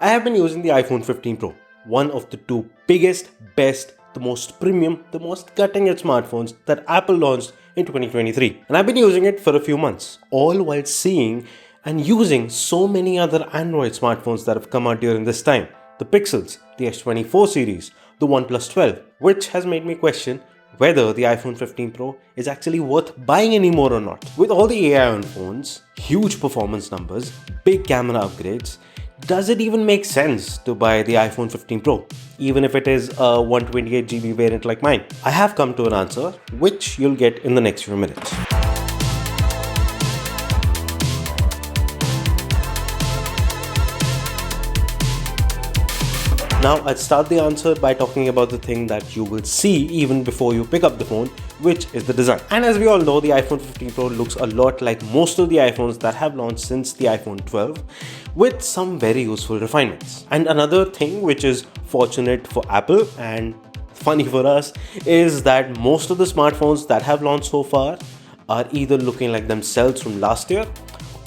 I have been using the iPhone 15 Pro, one of the two biggest, best, the most premium, the most cutting edge smartphones that Apple launched in 2023. And I've been using it for a few months, all while seeing and using so many other Android smartphones that have come out during this time. The Pixels, the S24 series, the OnePlus 12, which has made me question whether the iPhone 15 Pro is actually worth buying anymore or not. With all the AI on phones, huge performance numbers, big camera upgrades, does it even make sense to buy the iPhone 15 Pro, even if it is a 128GB variant like mine? I have come to an answer, which you'll get in the next few minutes. Now, I'd start the answer by talking about the thing that you will see even before you pick up the phone, which is the design. And as we all know, the iPhone 15 Pro looks a lot like most of the iPhones that have launched since the iPhone 12, with some very useful refinements. And another thing which is fortunate for Apple and funny for us is that most of the smartphones that have launched so far are either looking like themselves from last year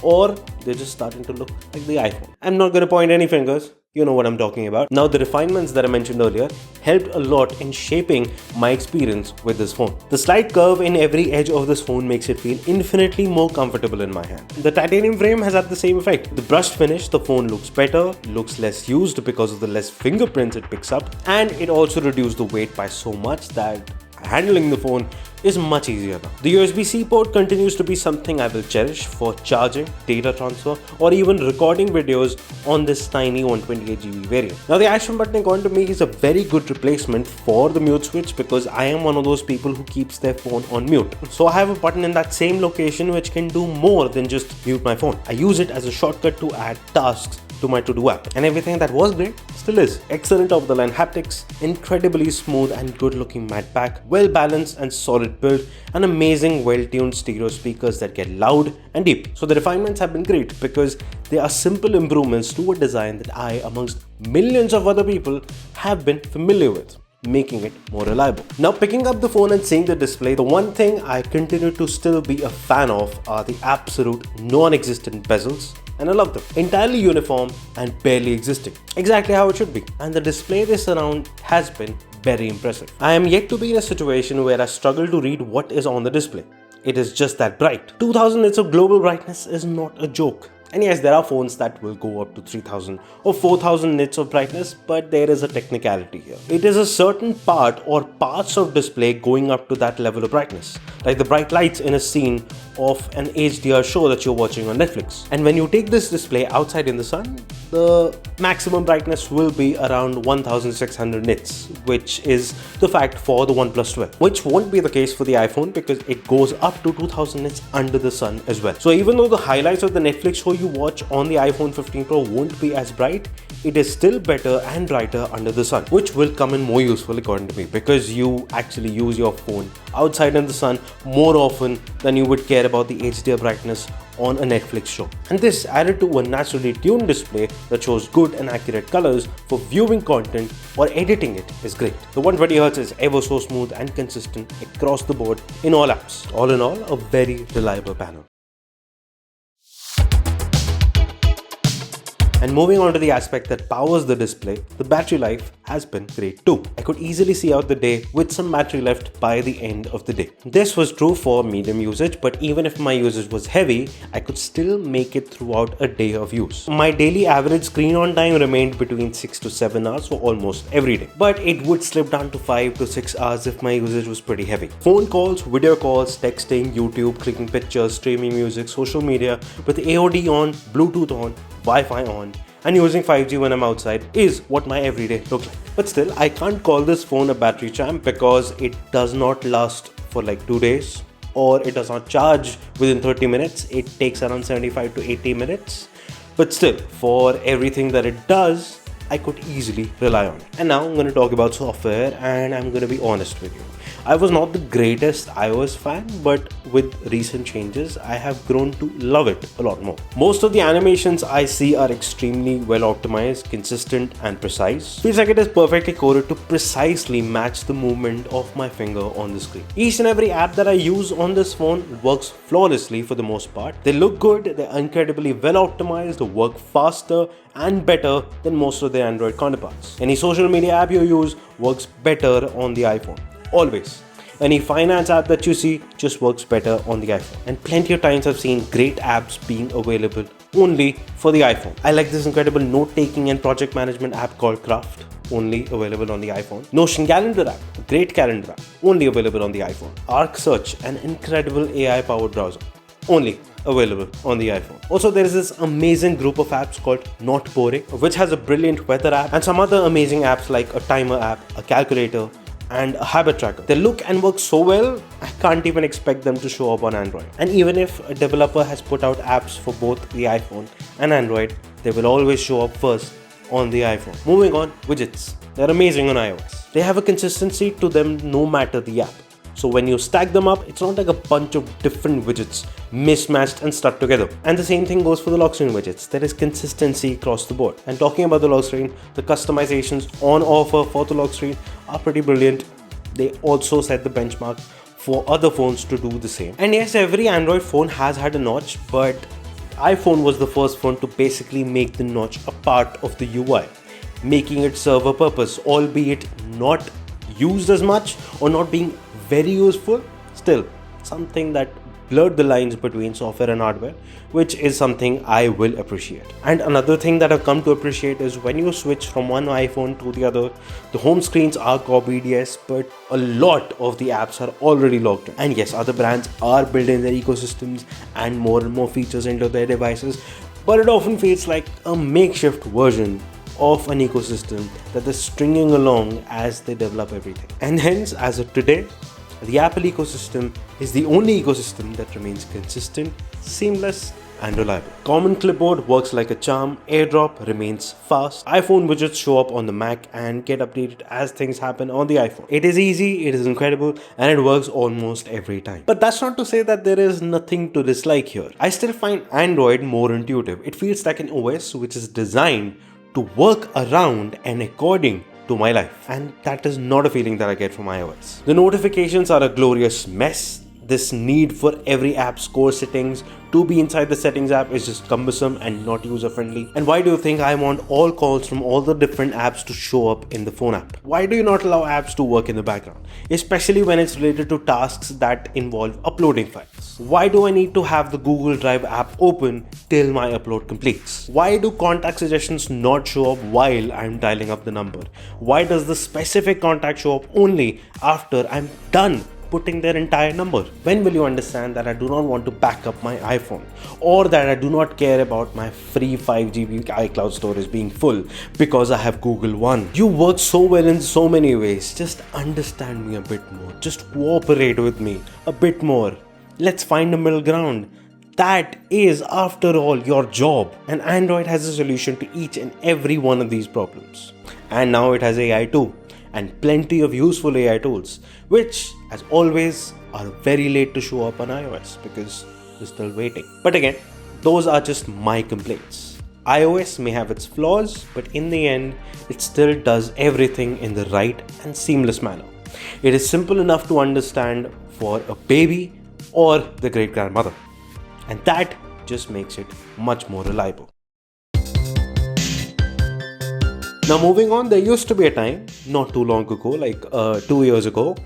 or they're just starting to look like the iPhone. I'm not going to point any fingers. You know what I'm talking about. Now, the refinements that I mentioned earlier helped a lot in shaping my experience with this phone. The slight curve in every edge of this phone makes it feel infinitely more comfortable in my hand. The titanium frame has had the same effect. The brushed finish, the phone looks better, looks less used because of the less fingerprints it picks up, and it also reduced the weight by so much that handling the phone is much easier now. The USB-C port continues to be something I will cherish for charging, data transfer, or even recording videos on this tiny 128GB variant. Now, the action button, according to me, is a very good replacement for the mute switch because I am one of those people who keeps their phone on mute. So I have a button in that same location which can do more than just mute my phone. I use it as a shortcut to add tasks to my to-do app, and everything that was great still is. Excellent top-of-the-line haptics, incredibly smooth and good-looking matte back, well-balanced and solid build, and amazing well-tuned stereo speakers that get loud and deep. So the refinements have been great because they are simple improvements to a design that I, amongst millions of other people, have been familiar with, making it more reliable. Now, picking up the phone and seeing the display, the one thing I continue to still be a fan of are the absolute non-existent bezels, and I love them. Entirely uniform and barely existing. Exactly how it should be. And the display they surround has been very impressive. I am yet to be in a situation where I struggle to read what is on the display. It is just that bright. 2000 nits of global brightness is not a joke. And yes, there are phones that will go up to 3000 or 4000 nits of brightness, but there is a technicality here. It is a certain part or parts of display going up to that level of brightness, like the bright lights in a scene of an HDR show that you're watching on Netflix. And when you take this display outside in the sun, the maximum brightness will be around 1600 nits, which is the fact for the OnePlus 12, which won't be the case for the iPhone because it goes up to 2000 nits under the sun as well. So even though the highlights of the Netflix show you watch on the iPhone 15 Pro won't be as bright, it is still better and brighter under the sun, which will come in more useful according to me because you actually use your phone outside in the sun more often than you would care about the HDR brightness on a Netflix show. And this, added to a naturally tuned display that shows good and accurate colors for viewing content or editing it, is great. The 120Hz is ever so smooth and consistent across the board in all apps. All in all, a very reliable panel. And moving on to the aspect that powers the display, the battery life has been great too. I could easily see out the day with some battery left by the end of the day. This was true for medium usage, but even if my usage was heavy, I could still make it throughout a day of use. My daily average screen on time remained between 6 to 7 hours for almost every day, but it would slip down to 5 to 6 hours if my usage was pretty heavy. Phone calls, video calls, texting, YouTube, clicking pictures, streaming music, social media with AOD on, Bluetooth on, Wi-Fi on, and using 5G when I'm outside is what my everyday looks like. But still, I can't call this phone a battery champ because it does not last for like 2 days, or it does not charge within 30 minutes. It takes around 75 to 80 minutes. But still, for everything that it does, I could easily rely on it. And now I'm going to talk about software, and I'm going to be honest with you. I was not the greatest iOS fan, but with recent changes, I have grown to love it a lot more. Most of the animations I see are extremely well optimized, consistent, and precise. Feels like it is perfectly coded to precisely match the movement of my finger on the screen. Each and every app that I use on this phone works flawlessly for the most part. They look good, they're incredibly well optimized, they work faster, and better than most of their Android counterparts. Any social media app you use works better on the iPhone. Always. Any finance app that you see just works better on the iPhone. And plenty of times I've seen great apps being available only for the iPhone. I like this incredible note-taking and project management app called Craft, only available on the iPhone. Notion Calendar app, a great calendar app, only available on the iPhone. Arc Search, an incredible AI-powered browser, only available on the iPhone. Also, there is this amazing group of apps called Notepore, which has a brilliant weather app and some other amazing apps like a timer app, a calculator, and a habit tracker. They look and work so well, I can't even expect them to show up on Android. And even if a developer has put out apps for both the iPhone and Android, they will always show up first on the iPhone. Moving on, widgets. They're amazing on iOS. They have a consistency to them no matter the app. So when you stack them up, it's not like a bunch of different widgets mismatched and stuck together. And the same thing goes for the lock screen widgets. There is consistency across the board. And talking about the lock screen, the customizations on offer for the lock screen are pretty brilliant. They also set the benchmark for other phones to do the same. And yes, every Android phone has had a notch, but iPhone was the first phone to basically make the notch a part of the UI, making it serve a purpose, albeit not used as much or not being very useful, still something that blurred the lines between software and hardware, which is something I will appreciate. And another thing that I've come to appreciate is when you switch from one iPhone to the other, the home screens are copied, yes, but a lot of the apps are already logged in. And yes, other brands are building their ecosystems and more features into their devices, but it often feels like a makeshift version of an ecosystem that they're stringing along as they develop everything. And hence, as of today, the Apple ecosystem is the only ecosystem that remains consistent, seamless, and reliable. Common Clipboard works like a charm, AirDrop remains fast, iPhone widgets show up on the Mac and get updated as things happen on the iPhone. It is easy, it is incredible, and it works almost every time. But that's not to say that there is nothing to dislike here. I still find Android more intuitive. It feels like an OS which is designed to work around and according to my life, and that is not a feeling that I get from iOS. The notifications are a glorious mess. This need for every app's core settings to be inside the settings app is just cumbersome and not user friendly. And why do you think I want all calls from all the different apps to show up in the phone app? Why do you not allow apps to work in the background, especially when it's related to tasks that involve uploading files? Why do I need to have the Google Drive app open till my upload completes? Why do contact suggestions not show up while I'm dialing up the number? Why does the specific contact show up only after I'm done putting their entire number? When will you understand that I do not want to back up my iPhone, or that I do not care about my free 5GB iCloud storage being full because I have Google One? You work so well in so many ways. Just understand me a bit more. Just cooperate with me a bit more. Let's find a middle ground. That is, after all, your job. And Android has a solution to each and every one of these problems. And now it has AI too, and plenty of useful AI tools, which, as always, are very late to show up on iOS because we're still waiting. But again, those are just my complaints. iOS may have its flaws, but in the end, it still does everything in the right and seamless manner. It is simple enough to understand for a baby or the great-grandmother, and that just makes it much more reliable. Now moving on, there used to be a time, not too long ago, like 2 years ago,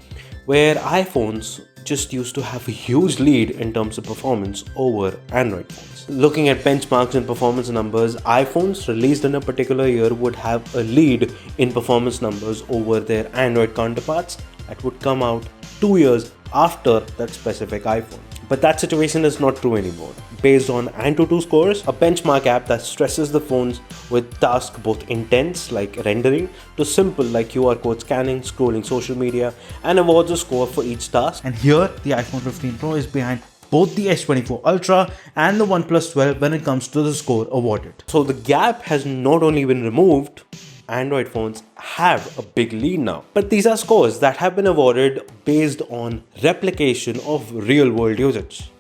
where iPhones just used to have a huge lead in terms of performance over Android phones. Looking at benchmarks and performance numbers, iPhones released in a particular year would have a lead in performance numbers over their Android counterparts that would come out 2 years after that specific iPhone. But that situation is not true anymore. Based on AnTuTu scores, a benchmark app that stresses the phones with tasks both intense like rendering to simple like QR code scanning, scrolling social media, and awards a score for each task. And here, the iPhone 15 Pro is behind both the S24 Ultra and the OnePlus 12 when it comes to the score awarded. So the gap has not only been removed, Android phones have a big lead now. But these are scores that have been awarded based on replication of real world usage.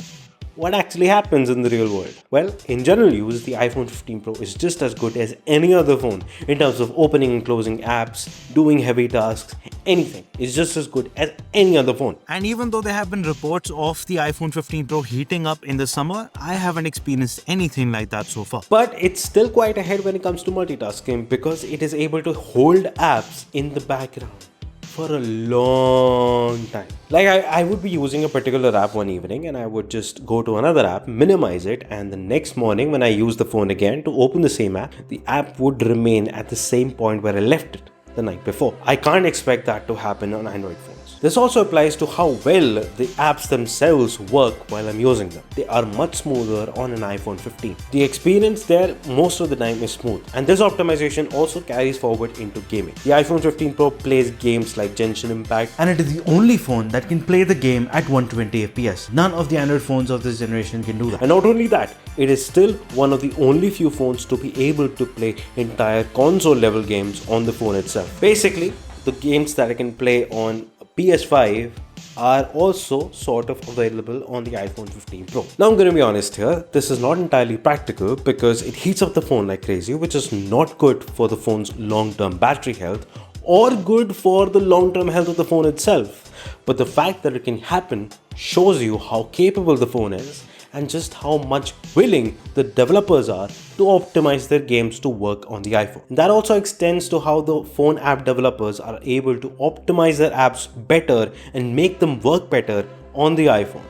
what actually happens in the real world? Well, in general use, the iPhone 15 Pro is just as good as any other phone in terms of opening and closing apps, doing heavy tasks, anything. It's just as good as any other phone. And even though there have been reports of the iPhone 15 Pro heating up in the summer, I haven't experienced anything like that so far. But it's still quite ahead when it comes to multitasking because it is able to hold apps in the background for a long time. Like I would be using a particular app one evening and I would just go to another app, minimize it, and the next morning when I use the phone again to open the same app, the app would remain at the same point where I left it the night before. I can't expect that to happen on Android phones. This also applies to how well the apps themselves work while I'm using them. They are much smoother on an iPhone 15. The experience there most of the time is smooth, and this optimization also carries forward into gaming. The iPhone 15 Pro plays games like Genshin Impact, And it is the only phone that can play the game at 120 FPS. None of the Android phones of this generation can do that. and not only that, it is still one of the only few phones to be able to play entire console level games on the phone itself. Basically, the games that I can play on PS5 are also sort of available on the iPhone 15 Pro. Now I'm going to be honest here, this is not entirely practical because it heats up the phone like crazy, which is not good for the phone's long-term battery health or good for the long-term health of the phone itself. But the fact that it can happen shows you how capable the phone is and just how much willing the developers are to optimize their games to work on the iPhone. That also extends to how the phone app developers are able to optimize their apps better and make them work better on the iPhone.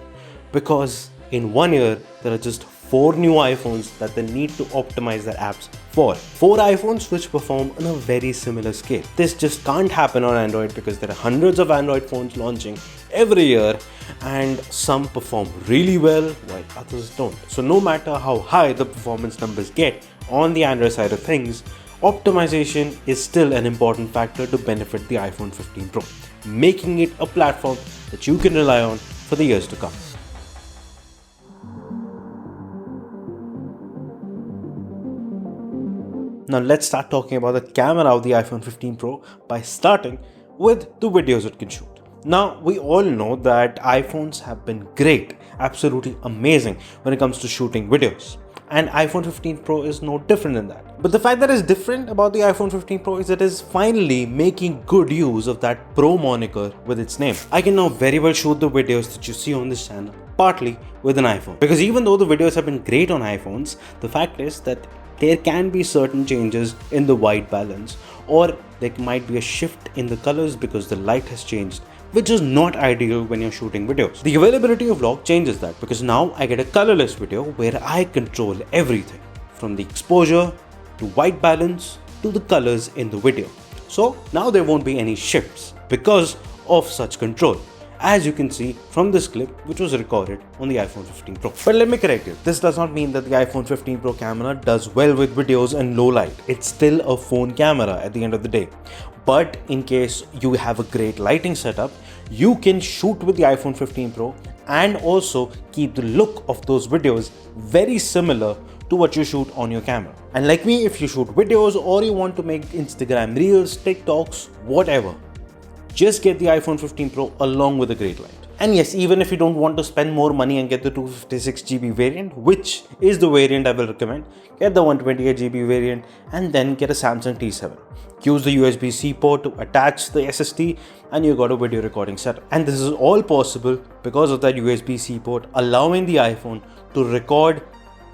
Because in 1 year, there are just 4 new iPhones that they need to optimize their apps for. 4 iPhones which perform on a very similar scale. This just can't happen on Android because there are hundreds of Android phones launching every year and some perform really well while others don't. So no matter how high the performance numbers get on the Android side of things, optimization is still an important factor to benefit the iPhone 15 Pro, making it a platform that you can rely on for the years to come. Now let's start talking about the camera of the iPhone 15 Pro by starting with the videos it can shoot. Now we all know that iPhones have been great, absolutely amazing when it comes to shooting videos. And iPhone 15 Pro is no different than that. But the fact that is different about the iPhone 15 Pro is that it is finally making good use of that Pro moniker with its name. I can now very well shoot the videos that you see on this channel partly with an iPhone. Because even though the videos have been great on iPhones, the fact is that there can be certain changes in the white balance, or there might be a shift in the colors because the light has changed, which is not ideal when you're shooting videos. The availability of Vlog changes that because now I get a colorless video where I control everything from the exposure to white balance to the colors in the video. So now there won't be any shifts because of such control, as you can see from this clip which was recorded on the iPhone 15 Pro. But let me correct you, this does not mean that the iPhone 15 Pro camera does well with videos and low light. It's still a phone camera at the end of the day. But in case you have a great lighting setup, you can shoot with the iPhone 15 Pro and also keep the look of those videos very similar to what you shoot on your camera. And like me, if you shoot videos or you want to make Instagram Reels, TikToks, whatever, just get the iPhone 15 Pro along with a great light. And yes, even if you don't want to spend more money and get the 256GB variant, which is the variant I will recommend, get the 128GB variant and then get a Samsung T7. Use the USB-C port to attach the SSD and you got a video recording setup. And this is all possible because of that USB-C port allowing the iPhone to record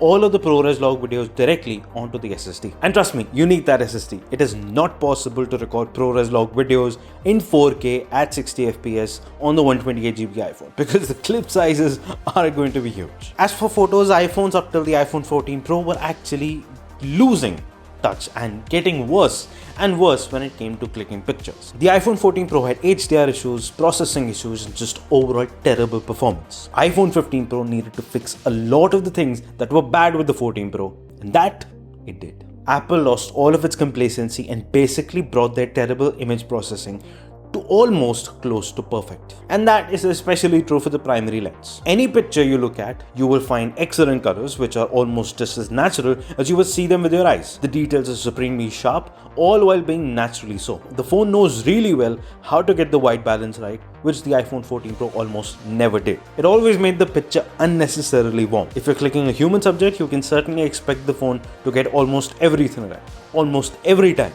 all of the ProRes log videos directly onto the SSD. And trust me, you need that SSD. It is not possible to record ProRes log videos in 4K at 60 FPS on the 128GB iPhone because the clip sizes are going to be huge. As for photos, iPhones up till the iPhone 14 Pro were actually losing touch and getting worse and worse when it came to clicking pictures. The iPhone 14 Pro had HDR issues, processing issues, and just overall terrible performance. iPhone 15 Pro needed to fix a lot of the things that were bad with the 14 Pro, and that it did. Apple lost all of its complacency and basically brought their terrible image processing to almost close to perfect. And that is especially true for the primary lens. Any picture you look at, you will find excellent colors which are almost just as natural as you would see them with your eyes. The details are supremely sharp, all while being naturally so. The phone knows really well how to get the white balance right, which the iPhone 14 Pro almost never did. It always made the picture unnecessarily warm. If you're clicking a human subject, you can certainly expect the phone to get almost everything right, almost every time.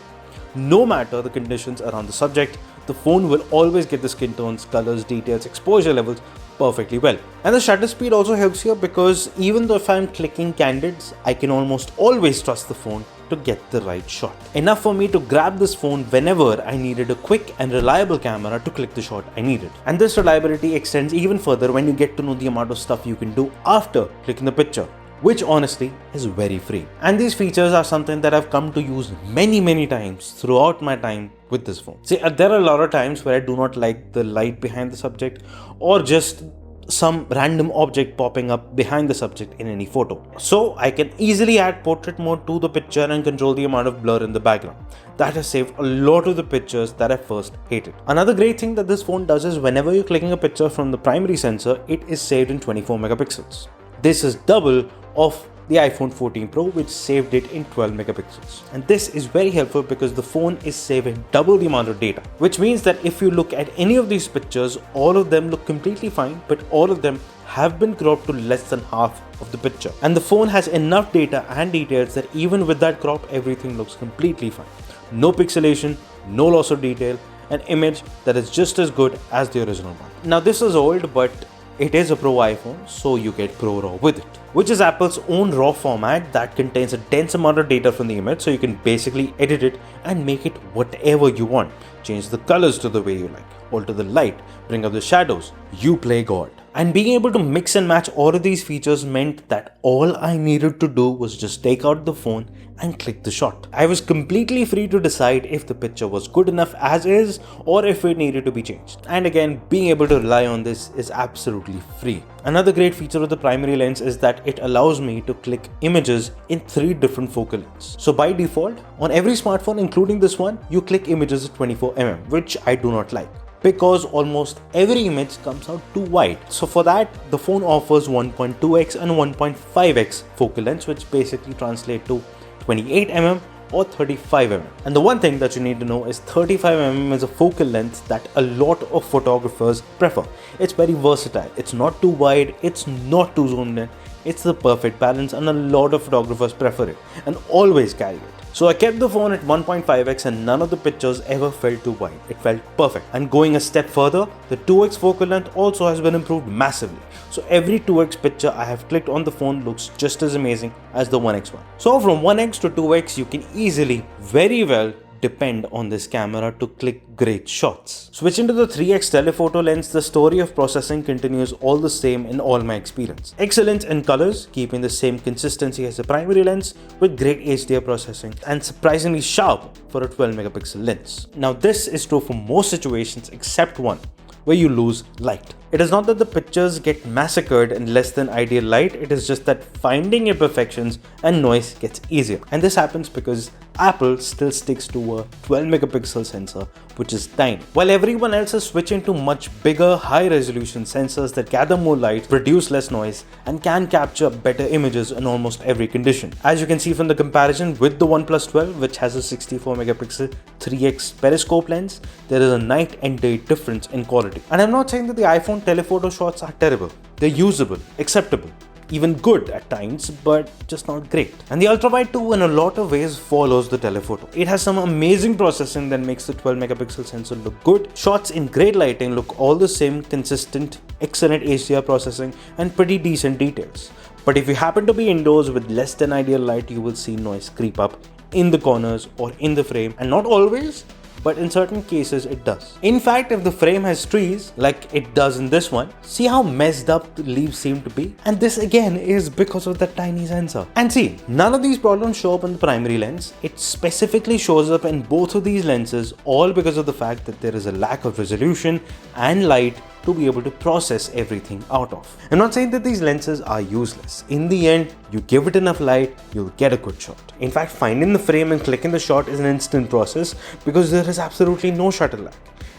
No matter the conditions around the subject, the phone will always get the skin tones, colors, details, exposure levels perfectly well. And the shutter speed also helps here because even though if I'm clicking candids, I can almost always trust the phone to get the right shot. Enough for me to grab this phone whenever I needed a quick and reliable camera to click the shot I needed. And this reliability extends even further when you get to know the amount of stuff you can do after clicking the picture, which honestly is very free. And these features are something that I've come to use many times throughout my time with this phone. See, there are a lot of times where I do not like the light behind the subject or just some random object popping up behind the subject in any photo. So I can easily add portrait mode to the picture and control the amount of blur in the background. That has saved a lot of the pictures that I first hated. Another great thing that this phone does is whenever you're clicking a picture from the primary sensor, it is saved in 24 megapixels. This is double of the iPhone 14 Pro, which saved it in 12 megapixels. And this is very helpful because the phone is saving double the amount of data, which means that if you look at any of these pictures, all of them look completely fine, but all of them have been cropped to less than half of the picture. And the phone has enough data and details that even with that crop, everything looks completely fine. No pixelation, no loss of detail, an image that is just as good as the original one. Now this is old, but it is a Pro iPhone, so you get Pro RAW with it, which is Apple's own RAW format that contains a dense amount of data from the image, so you can basically edit it and make it whatever you want. Change the colors to the way you like, alter the light, bring up the shadows, you play God. And being able to mix and match all of these features meant that all I needed to do was just take out the phone and click the shot. I was completely free to decide if the picture was good enough as is or if it needed to be changed. And again, being able to rely on this is absolutely free. Another great feature of the primary lens is that it allows me to click images in 3 different focal lengths. So by default, on every smartphone including this one, you click images at 24mm, which I do not like, because almost every image comes out too wide. So for that, the phone offers 1.2x and 1.5x focal lengths, which basically translate to 28mm or 35mm. And the one thing that you need to know is 35mm is a focal length that a lot of photographers prefer. It's very versatile. It's not too wide, it's not too zoomed in. It's the perfect balance and a lot of photographers prefer it and always carry it. So I kept the phone at 1.5x and none of the pictures ever felt too wide. It felt perfect. And going a step further, the 2x focal length also has been improved massively. So every 2x picture I have clicked on the phone looks just as amazing as the 1x one. So from 1x to 2x, you can easily, very well, depend on this camera to click great shots. Switching to the 3x telephoto lens, the story of processing continues all the same in all my experience. Excellence in colors, keeping the same consistency as the primary lens with great HDR processing and surprisingly sharp for a 12 megapixel lens. Now this is true for most situations except one, where you lose light. It is not that the pictures get massacred in less than ideal light, it is just that finding imperfections and noise gets easier. And this happens because Apple still sticks to a 12 megapixel sensor, which is tiny, while everyone else is switching to much bigger, high resolution sensors that gather more light, produce less noise, and can capture better images in almost every condition. As you can see from the comparison with the OnePlus 12, which has a 64 megapixel 3x periscope lens, there is a night and day difference in quality. And I'm not saying that the iPhone telephoto shots are terrible. They're usable, acceptable, even good at times, but just not great. And the Ultrawide 2 in a lot of ways follows the telephoto. It has some amazing processing that makes the 12 megapixel sensor look good. Shots in great lighting look all the same, consistent, excellent HDR processing, and pretty decent details. But if you happen to be indoors with less than ideal light, you will see noise creep up in the corners or in the frame, and not always, but in certain cases it does. In fact, if the frame has trees, like it does in this one, see how messed up the leaves seem to be? And this again is because of that tiny sensor. And see, none of these problems show up in the primary lens. It specifically shows up in both of these lenses, all because of the fact that there is a lack of resolution and light to be able to process everything out of. I'm not saying that these lenses are useless. In the end, you give it enough light, you'll get a good shot. In fact, finding the frame and clicking the shot is an instant process because there is absolutely no shutter lag.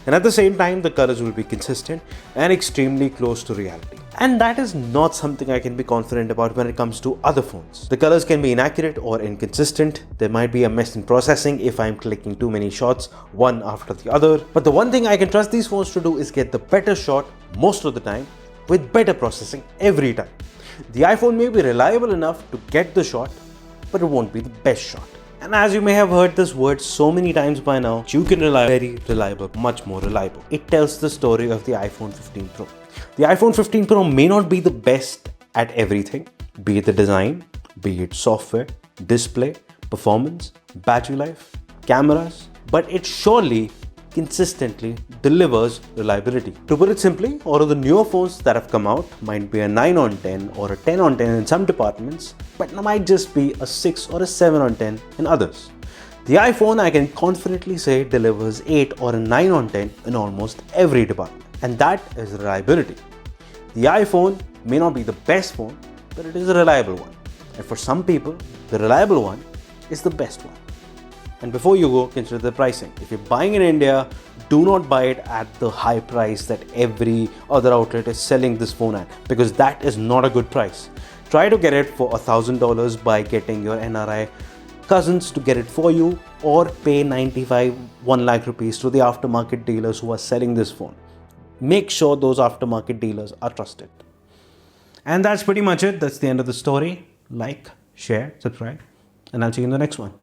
And at the same time, the colors will be consistent and extremely close to reality. And that is not something I can be confident about when it comes to other phones. The colors can be inaccurate or inconsistent. There might be a mess in processing if I'm clicking too many shots one after the other. But the one thing I can trust these phones to do is get the better shot most of the time with better processing every time. The iPhone may be reliable enough to get the shot, but it won't be the best shot. And as you may have heard this word so many times by now, you can rely very reliable, much more reliable. It tells the story of the iPhone 15 Pro. The iPhone 15 Pro may not be the best at everything, be it the design, be it software, display, performance, battery life, cameras, but it surely consistently delivers reliability. To put it simply, all of the newer phones that have come out might be a 9 on 10 or a 10 on 10 in some departments, but might just be a 6 or a 7 on 10 in others. The iPhone, I can confidently say, delivers 8 or a 9 on 10 in almost every department, and that is reliability. The iPhone may not be the best phone, but it is a reliable one. And for some people, the reliable one is the best one. And before you go, consider the pricing. If you're buying in India, do not buy it at the high price that every other outlet is selling this phone at, because that is not a good price. Try to get it for $1,000 by getting your NRI cousins to get it for you, or pay 1 lakh rupees to the aftermarket dealers who are selling this phone. Make sure those aftermarket dealers are trusted. And that's pretty much it. That's the end of the story. Like, share, subscribe, and I'll see you in the next one.